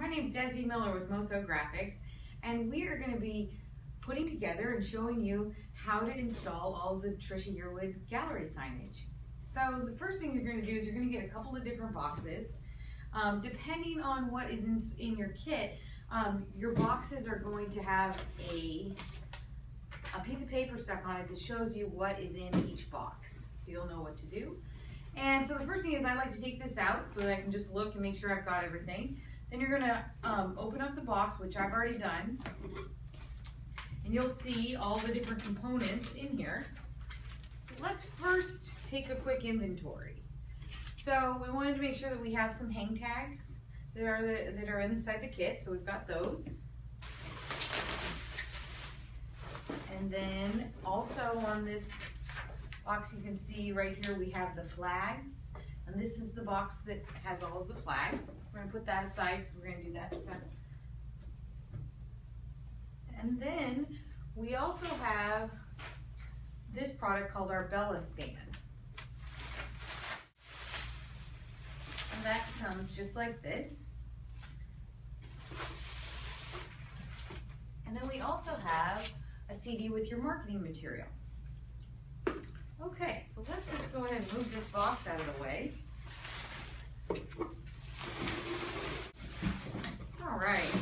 My name is Desi Miller with Moso Graphics, and we are going to be putting together and showing you how to install all of the Trisha Yearwood gallery signage. So the first thing you're going to do is you're going to get a couple of different boxes. Depending on what is in your kit, your boxes are going to have a piece of paper stuck on it that shows you what is in each box, so you'll know what to do. And so the first thing is I like to take this out so that I can just look and make sure I've got everything. Then you're going to open up the box, which I've already done, and you'll see all the different components in here. So let's first take a quick inventory. So we wanted to make sure that we have some hang tags that are inside the kit, so we've got those. And then also on this box you can see right here we have the flags, and this is the box that has all of the flags. We're going to put that aside because we're going to do that second. And then we also have this product called our Bella stand. And that comes just like this. And then we also have a CD with your marketing material. Okay, so let's just go ahead and move this box out of the way. All right.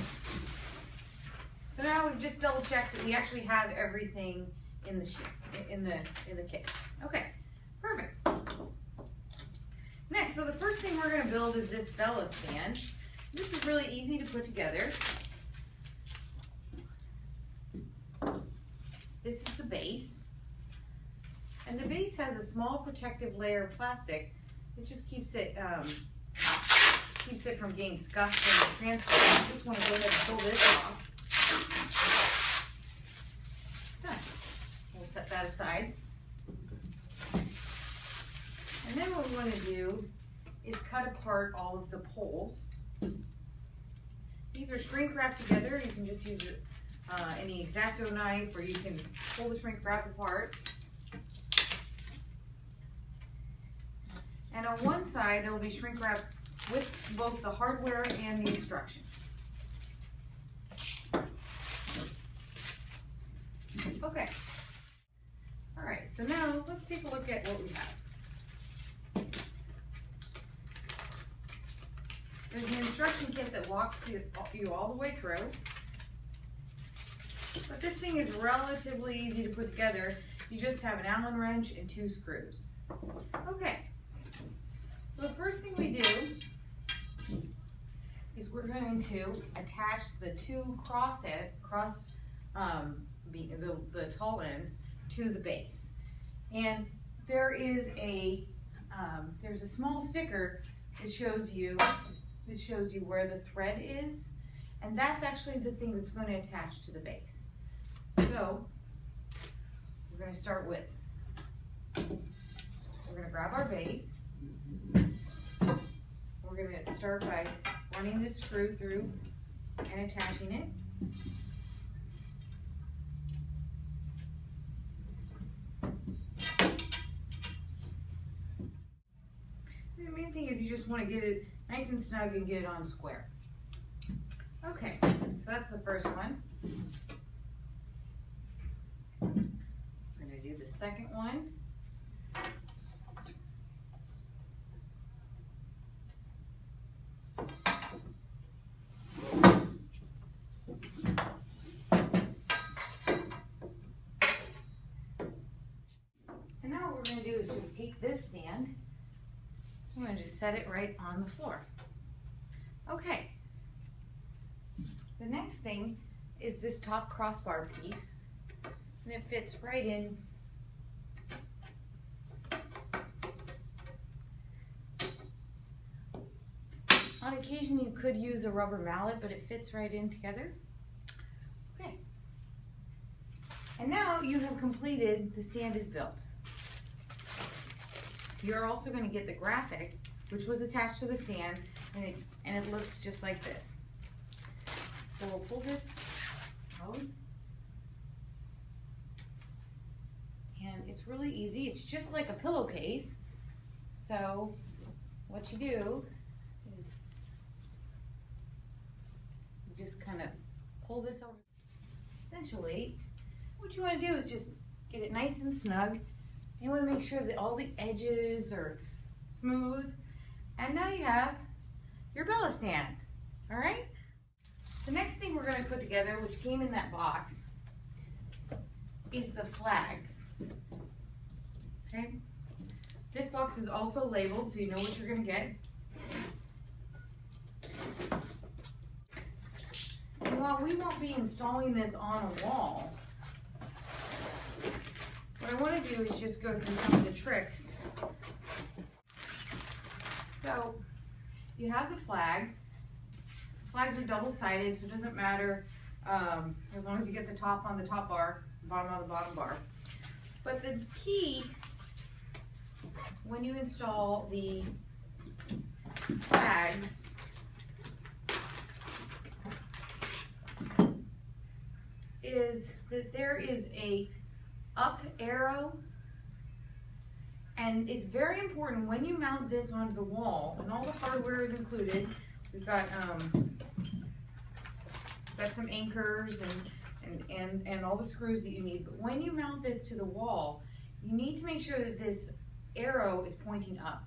So now we've just double checked that we actually have everything in the sheet, in the kit. Okay, perfect. Next, so the first thing we're going to build is this Bella stand. This is really easy to put together. This is the base. And the base has a small protective layer of plastic that just keeps it from getting scuffed and transferred. I just want to go ahead and pull this off. Done. We'll set that aside. And then what we want to do is cut apart all of the poles. These are shrink wrapped together. You can just use any X-Acto knife, or you can pull the shrink wrap apart. And on one side, it'll be shrink wrapped with both the hardware and the instructions. Okay. All right, so now let's take a look at what we have. There's an instruction kit that walks you all the way through. But this thing is relatively easy to put together. You just have an Allen wrench and 2 screws. Okay. So the first thing we do is we're going to attach the 2 the tall ends to the base. And there is there's a small sticker that shows you where the thread is, and that's actually the thing that's going to attach to the base. So we're going to start with, we're going to grab our base. We're going to start by running this screw through and attaching it. The main thing is you just want to get it nice and snug and get it on square. Okay, so that's the first one. We're going to do the second one. And now what we're going to do is just take this stand. I'm going to just set it right on the floor. Okay. The next thing is this top crossbar piece, and it fits right in. On occasion you could use a rubber mallet, but it fits right in together. Okay. And now you have completed, the stand is built. You're also going to get the graphic, which was attached to the stand, and it looks just like this. So we'll pull this out, and it's really easy. It's just like a pillowcase. So what you do is just kind of pull this over. Essentially, what you want to do is just get it nice and snug. You want to make sure that all the edges are smooth. And now you have your Bella stand, all right? The next thing we're going to put together, which came in that box, is the flags, okay? This box is also labeled so you know what you're going to get. And while we won't be installing this on a wall, what I want to do is just go through some of the tricks. So you have the flag. Flags are double-sided, so it doesn't matter as long as you get the top on the top bar, bottom on the bottom bar. But the key when you install the flags is that there is a up arrow, and it's very important when you mount this onto the wall, and all the hardware is included. We've got some anchors and all the screws that you need. But when you mount this to the wall, you need to make sure that this arrow is pointing up,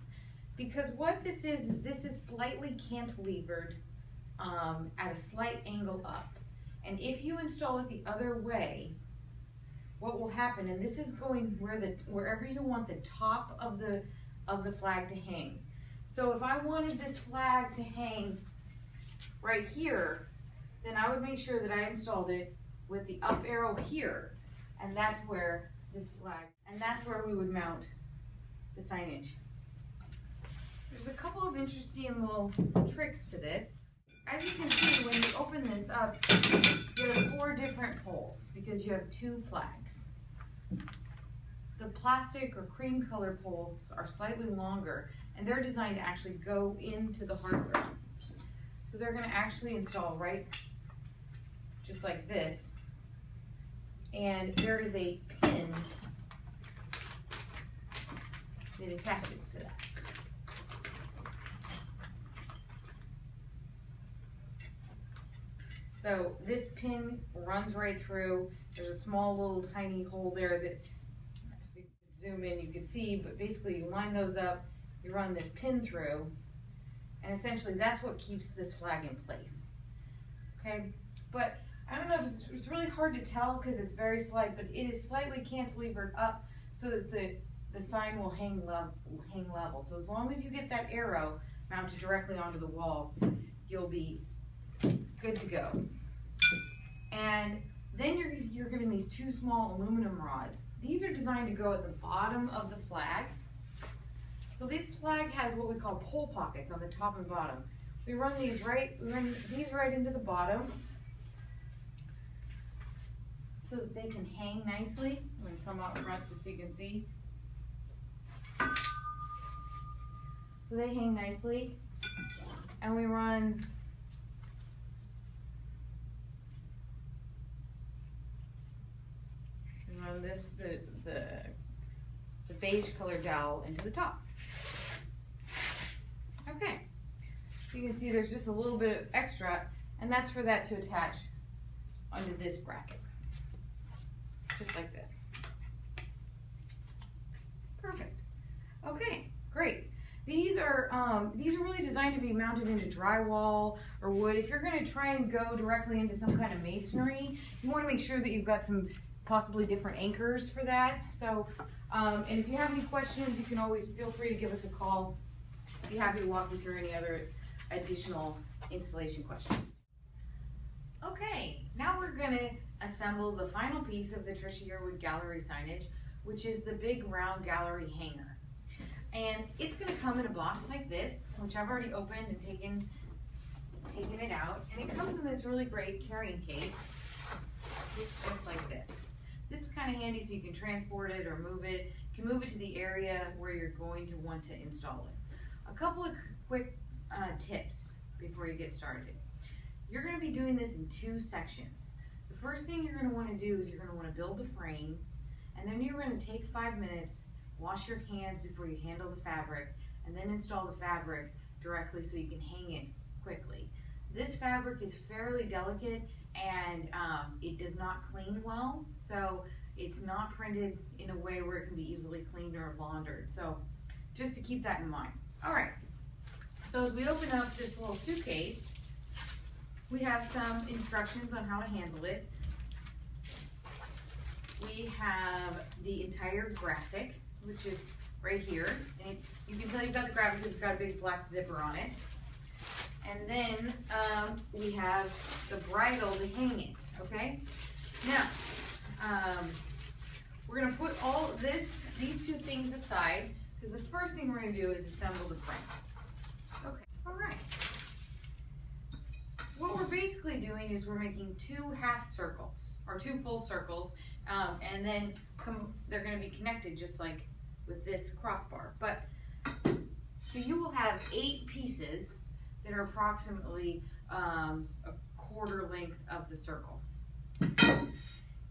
because what this is this is slightly cantilevered at a slight angle up. And if you install it the other way, what will happen, and this is going wherever you want the top of the flag to hang. So if I wanted this flag to hang right here, then I would make sure that I installed it with the up arrow here, and that's where this flag, and that's where we would mount the signage. There's a couple of interesting little tricks to this. As you can see, when you open this up, you have 4 different poles because you have 2 flags. The plastic or cream color poles are slightly longer, and they're designed to actually go into the hardware. So they're going to actually install right just like this, and there is a pin that attaches to that. So this pin runs right through. There's a small little tiny hole there that, if you zoom in, you can see, but basically you line those up, you run this pin through, and essentially that's what keeps this flag in place, okay? But I don't know if it's really hard to tell because it's very slight, but it is slightly cantilevered up so that the sign will hang level. So as long as you get that arrow mounted directly onto the wall, you'll be good to go. And then you're given these 2 small aluminum rods. These are designed to go at the bottom of the flag. So this flag has what we call pole pockets on the top and bottom. We run these right into the bottom so that they can hang nicely. I'm going to come out front so you can see. So they hang nicely, and we run this the beige colored dowel into the top. Okay, so you can see there's just a little bit of extra, and that's for that to attach onto this bracket, just like this. Perfect. Okay, great. These are really designed to be mounted into drywall or wood. If you're going to try and go directly into some kind of masonry, you want to make sure that you've got some possibly different anchors for that. So, and if you have any questions, you can always feel free to give us a call. I'd be happy to walk you through any other additional installation questions. Okay, now we're going to assemble the final piece of the Trisha Yearwood gallery signage, which is the big round gallery hanger. And it's going to come in a box like this, which I've already opened and taken it out. And it comes in this really great carrying case. It's just like this. This is kind of handy so you can transport it or move it. You can move it to the area where you're going to want to install it. A couple of quick tips before you get started. You're going to be doing this in 2 sections. The first thing you're going to want to do is you're going to want to build the frame, and then you're going to take 5 minutes, wash your hands before you handle the fabric, and then install the fabric directly so you can hang it quickly. This fabric is fairly delicate and it does not clean well, so it's not printed in a way where it can be easily cleaned or laundered. So just to keep that in mind. All right, so as we open up this little suitcase, we have some instructions on how to handle it. We have the entire graphic, which is right here. And you can tell you've got the graphic because it's got a big black zipper on it. And then we have the bridle to hang it, okay? Now, we're gonna put all of these two things aside, because the first thing we're gonna do is assemble the frame. Okay, all right. So what we're basically doing is we're making 2 half circles, or 2 full circles, and then they're gonna be connected just like with this crossbar. But, so you will have 8 pieces that are approximately a quarter length of the circle.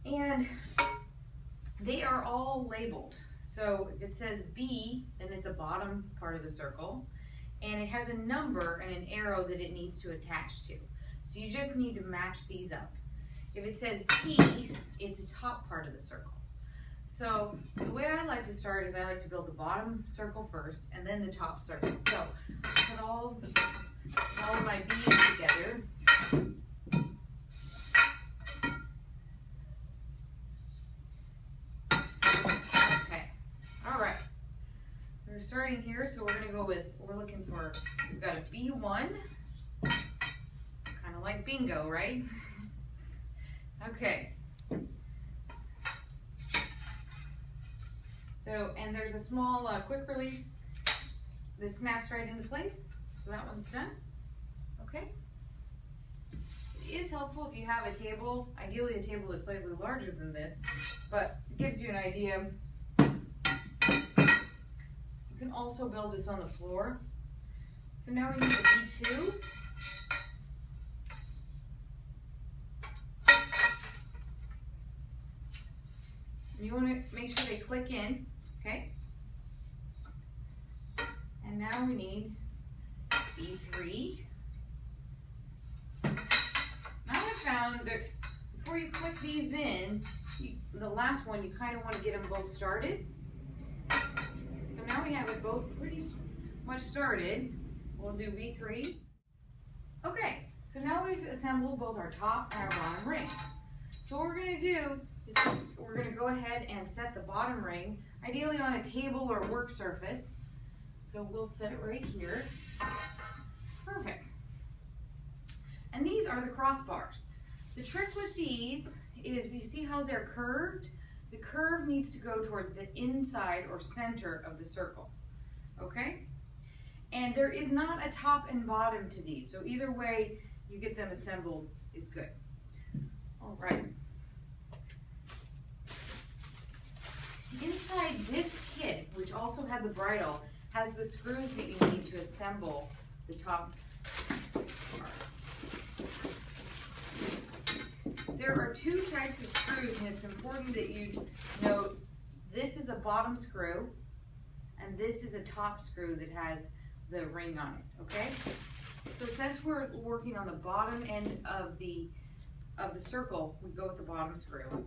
And they are all labeled. So if it says B, then it's a bottom part of the circle. And it has a number and an arrow that it needs to attach to. So you just need to match these up. If it says T, it's a top part of the circle. So the way I like to start is I like to build the bottom circle first and then the top circle. So put all of my beads together. Okay, all right. We're starting here, so we're gonna go with, we've got a B1, kind of like bingo, right? Okay. So, and there's a small quick release that snaps right into place. So that one's done. Okay. It is helpful if you have a table, ideally a table that's slightly larger than this, but it gives you an idea. You can also build this on the floor. So now we need the B2. You want to make sure they click in, okay? And now we need B3. Now I found that before you click these in, the last one, you kind of want to get them both started. So now we have it both pretty much started. We'll do B3. Okay, so now we've assembled both our top and our bottom rings. So what we're going to do is we're going to go ahead and set the bottom ring, ideally on a table or work surface. So we'll set it right here. Perfect. And these are the crossbars. The trick with these is, you see how they're curved? The curve needs to go towards the inside or center of the circle, okay? And there is not a top and bottom to these, so either way you get them assembled is good. All right. Inside this kit, which also had the bridle, has the screws that you need to assemble the top part. There are 2 types of screws, and it's important that you note this is a bottom screw and this is a top screw that has the ring on it, okay? So since we're working on the bottom end of the circle, we go with the bottom screw.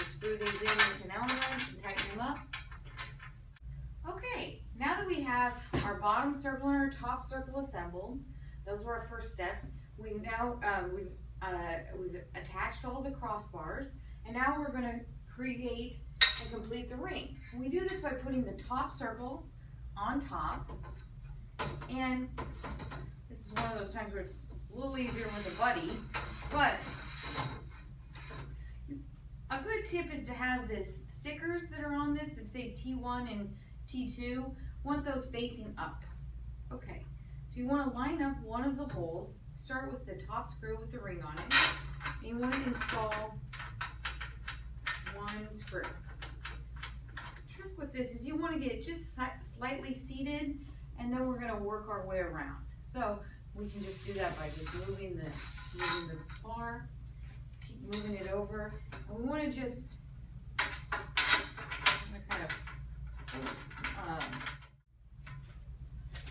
Screw these in with an Allen wrench and tighten them up. Okay, now that we have our bottom circle and our top circle assembled, those were our first steps. We've attached all the crossbars, and now we're going to create and complete the ring. And we do this by putting the top circle on top, and this is one of those times where it's a little easier with a buddy, but a good tip is to have this stickers that are on this that say T1 and T2, want those facing up. Okay, so you want to line up one of the holes, start with the top screw with the ring on it, and you want to install one screw. The trick with this is you want to get it just slightly seated, and then we're going to work our way around. So we can just do that by just moving the bar, keep moving it over, and we want to just kind of,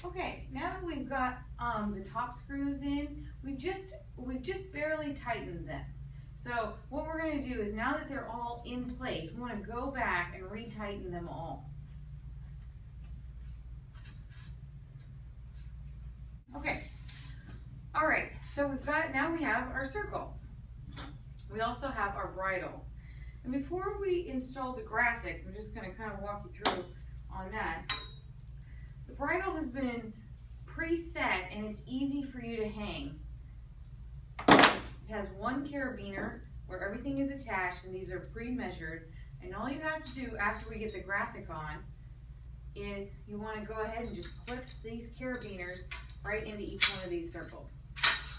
okay, now that we've got the top screws in, we've just barely tightened them. So what we're going to do is, now that they're all in place, we want to go back and retighten them all. Okay. All right. So now we have our circle. We also have our bridle. And before we install the graphics, I'm just going to kind of walk you through on that. The bridle has been preset and it's easy for you to hang. It has one carabiner where everything is attached, and these are pre-measured. And all you have to do after we get the graphic on is you want to go ahead and just clip these carabiners right into each one of these circles.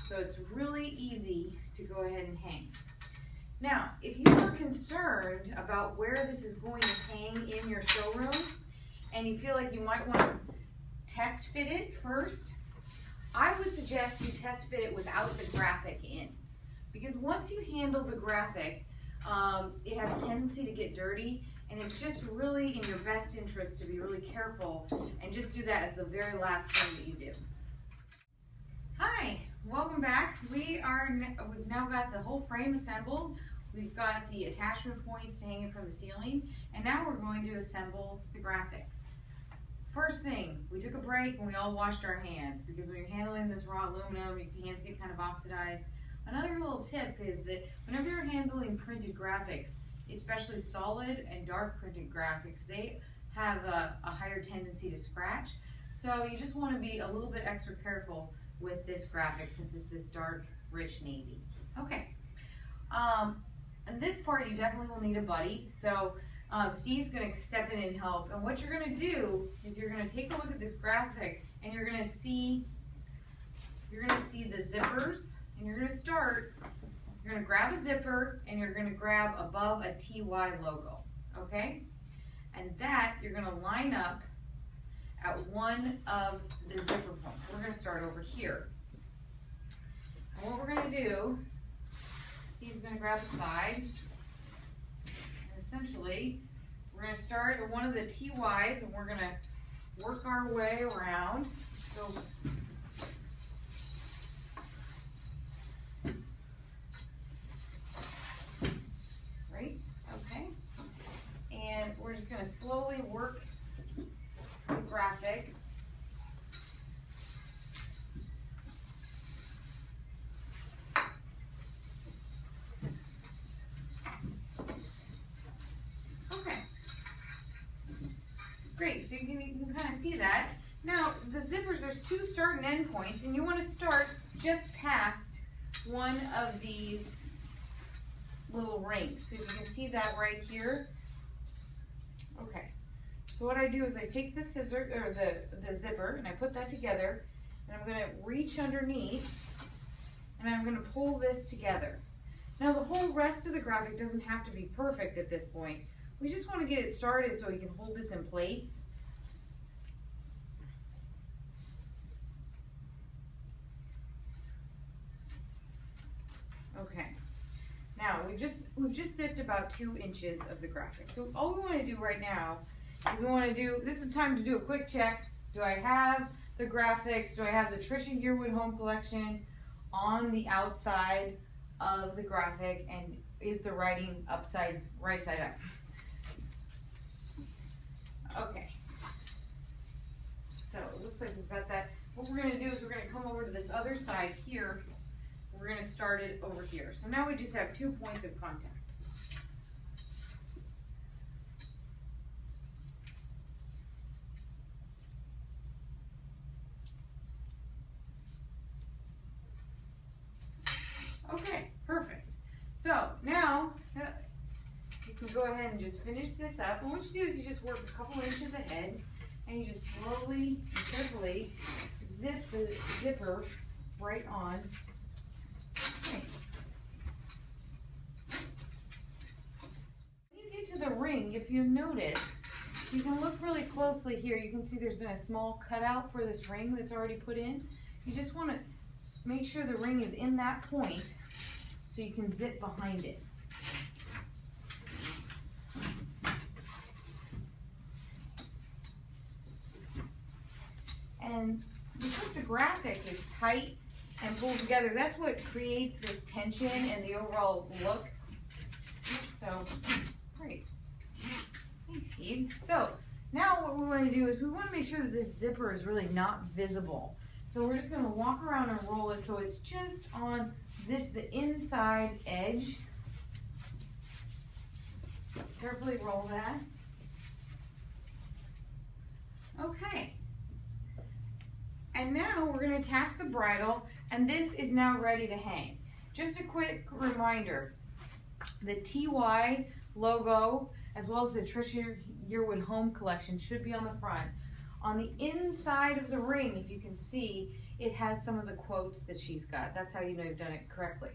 So it's really easy to go ahead and hang. Now, if you are concerned about where this is going to hang in your showroom, and you feel like you might want to test fit it first, I would suggest you test fit it without the graphic in. Because once you handle the graphic, it has a tendency to get dirty, and it's just really in your best interest to be really careful and just do that as the very last thing that you do. Hi, welcome back. We've now got the whole frame assembled. We've got the attachment points to hang it from the ceiling, and now we're going to assemble the graphic. First thing, we took a break and we all washed our hands, because when you're handling this raw aluminum, your hands get kind of oxidized. Another little tip is that whenever you're handling printed graphics, especially solid and dark printed graphics, they have a higher tendency to scratch. So you just want to be a little bit extra careful with this graphic, since it's this dark, rich navy. Okay. And this part you definitely will need a buddy. So Steve's going to step in and help. And what you're going to do is you're going to take a look at this graphic, and you're going to see the zippers. And you're going to you're going to grab a zipper, and you're going to grab above a TY logo, okay? And that you're going to line up at one of the zipper points. We're going to start over here. And what we're going to do, Steve's going to grab the side, and essentially we're going to start at one of the TYs, and we're going to work our way around. So we're just going to slowly work the graphic. Okay. Great, so you can kind of see that. Now, the zippers, there's two start and end points, and you want to start just past one of these little rings. So you can see that right here. Okay, so what I do is I take the scissor, or the zipper, and I put that together, and I'm going to reach underneath, and I'm going to pull this together. Now the whole rest of the graphic doesn't have to be perfect at this point. We just want to get it started so we can hold this in place. Okay. Now, we've just zipped about 2 inches of the graphic. So all we want to do right now is this is time to do a quick check. Do I have the graphics? Do I have the Trisha Yearwood Home Collection on the outside of the graphic? And is the writing right side up? Okay. So it looks like we've got that. What we're going to do is we're going to come over to this other side here. We're going to start it over here. So now we just have 2 points of contact. Okay, perfect. So now you can go ahead and just finish this up. And what you do is you just work a couple inches ahead, and you just slowly and carefully zip the zipper right on. When you get to the ring, if you notice, you can look really closely here. You can see there's been a small cutout for this ring that's already put in. You just want to make sure the ring is in that point so you can zip behind it. And because the graphic is tight and pulled together, that's what creates this tension and the overall look. So, great. Thanks, Steve. So, now what we want to do is we want to make sure that this zipper is really not visible. So we're just going to walk around and roll it so it's just on the inside edge. Carefully roll that. Okay. And now we're going to attach the bridle, and this is now ready to hang. Just a quick reminder, the TY logo as well as the Trisha Yearwood Home Collection should be on the front. On the inside of the ring, if you can see, it has some of the quotes that she's got. That's how you know you've done it correctly.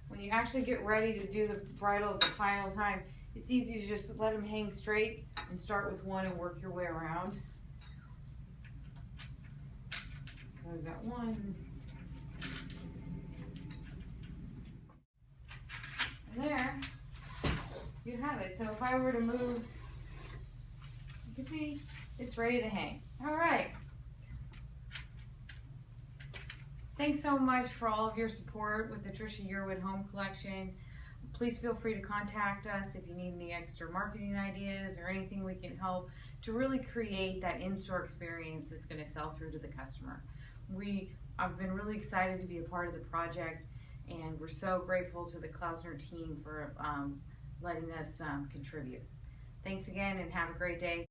When you actually get ready to do the bridle at the final time, it's easy to just let them hang straight and start with one and work your way around. So we've got one. And there, you have it. So if I were to move, you can see it's ready to hang. All right. Thanks so much for all of your support with the Trisha Yearwood Home Collection. Please feel free to contact us if you need any extra marketing ideas or anything we can help to really create that in-store experience that's going to sell through to the customer. I've been really excited to be a part of the project, and we're so grateful to the Klaussner team for letting us contribute. Thanks again, and have a great day.